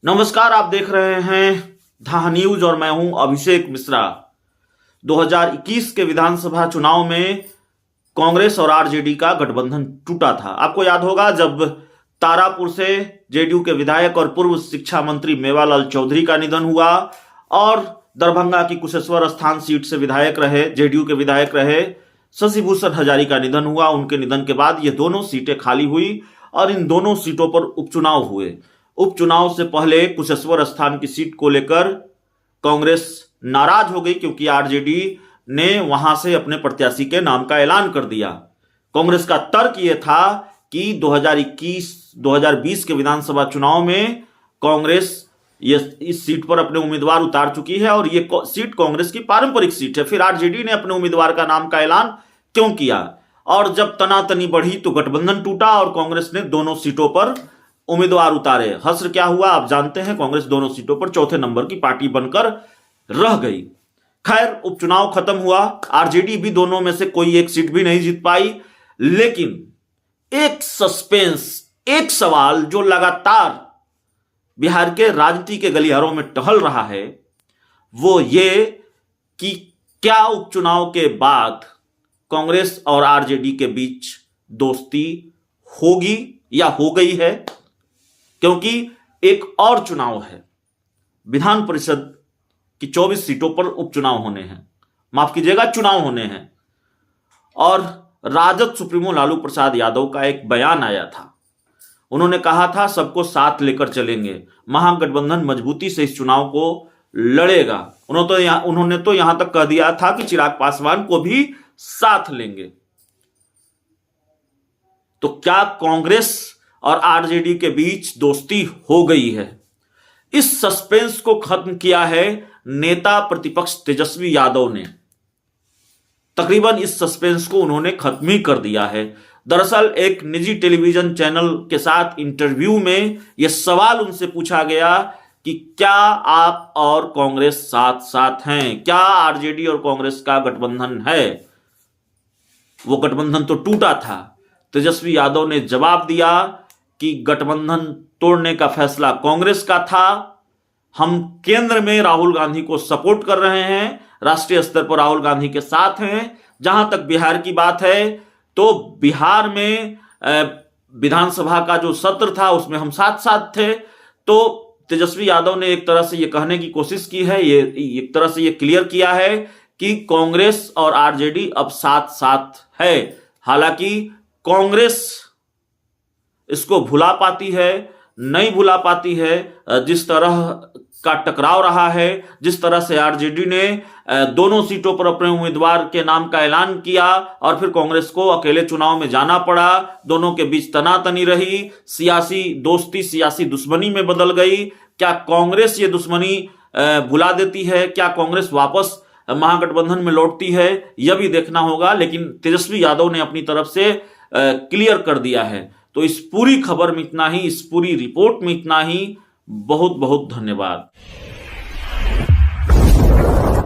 नमस्कार, आप देख रहे हैं धा न्यूज और मैं हूं अभिषेक मिश्रा। 2021 के विधानसभा चुनाव में कांग्रेस और आरजेडी का गठबंधन टूटा था। आपको याद होगा जब तारापुर से जेडीयू के विधायक और पूर्व शिक्षा मंत्री मेवालाल चौधरी का निधन हुआ और दरभंगा की कुशेश्वर स्थान सीट से विधायक रहे, जेडीयू के विधायक रहे शशि भूषण हजारी का निधन हुआ। उनके निधन के बाद ये दोनों सीटें खाली हुई और इन दोनों सीटों पर उपचुनाव हुए। उपचुनाव से पहले कुशेश्वर स्थान की सीट को लेकर कांग्रेस नाराज हो गई क्योंकि आरजेडी ने वहां से अपने प्रत्याशी के नाम का ऐलान कर दिया। कांग्रेस का तर्क यह था कि 2021-2020 के विधानसभा चुनाव में कांग्रेस इस सीट पर अपने उम्मीदवार उतार चुकी है और ये सीट कांग्रेस की पारंपरिक सीट है। फिर आरजेडी ने अपने उम्मीदवार का नाम का ऐलान क्यों किया? और जब तनातनी बढ़ी तो गठबंधन टूटा और कांग्रेस ने दोनों सीटों पर उम्मीदवार उतारे। हश्र क्या हुआ आप जानते हैं, कांग्रेस दोनों सीटों पर चौथे नंबर की पार्टी बनकर रह गई। खैर, उपचुनाव खत्म हुआ, आरजेडी भी दोनों में से कोई एक सीट भी नहीं जीत पाई। लेकिन एक सस्पेंस, एक सवाल जो लगातार बिहार के राजनीति के गलियारों में टहल रहा है वो ये कि क्या उपचुनाव के बाद कांग्रेस और आरजेडी के बीच दोस्ती होगी या हो गई है? क्योंकि एक और चुनाव है, विधान परिषद की 24 सीटों पर उपचुनाव होने हैं, माफ कीजिएगा चुनाव होने हैं। और राजद सुप्रीमो लालू प्रसाद यादव का एक बयान आया था। उन्होंने कहा था सबको साथ लेकर चलेंगे, महागठबंधन मजबूती से इस चुनाव को लड़ेगा। उन्होंने तो यहां तक कह दिया था कि चिराग पासवान को भी साथ लेंगे। तो क्या कांग्रेस और आरजेडी के बीच दोस्ती हो गई है? इस सस्पेंस को खत्म किया है नेता प्रतिपक्ष तेजस्वी यादव ने। तकरीबन इस सस्पेंस को उन्होंने खत्म ही कर दिया है। दरअसल एक निजी टेलीविजन चैनल के साथ इंटरव्यू में यह सवाल उनसे पूछा गया कि क्या आप और कांग्रेस साथ साथ हैं, क्या आरजेडी और कांग्रेस का गठबंधन है? वो गठबंधन तो टूटा था। तेजस्वी यादव ने जवाब दिया कि गठबंधन तोड़ने का फैसला कांग्रेस का था। हम केंद्र में राहुल गांधी को सपोर्ट कर रहे हैं, राष्ट्रीय स्तर पर राहुल गांधी के साथ हैं। जहां तक बिहार की बात है तो बिहार में विधानसभा का जो सत्र था उसमें हम साथ साथ थे। तो तेजस्वी यादव ने एक तरह से यह कहने की कोशिश की है, ये एक तरह से यह क्लियर किया है कि कांग्रेस और आरजेडी अब साथ साथ है। हालांकि कांग्रेस इसको भुला पाती है, नहीं भुला पाती है। जिस तरह का टकराव रहा है, जिस तरह से आरजेडी ने दोनों सीटों पर अपने उम्मीदवार के नाम का ऐलान किया और फिर कांग्रेस को अकेले चुनाव में जाना पड़ा, दोनों के बीच तनातनी रही, सियासी दोस्ती सियासी दुश्मनी में बदल गई। क्या कांग्रेस ये दुश्मनी भुला देती है? क्या कांग्रेस वापस महागठबंधन में लौटती है? यह भी देखना होगा। लेकिन तेजस्वी यादव ने अपनी तरफ से क्लियर कर दिया है। तो इस पूरी खबर में इतना ही, इस पूरी रिपोर्ट में इतना ही। बहुत बहुत धन्यवाद।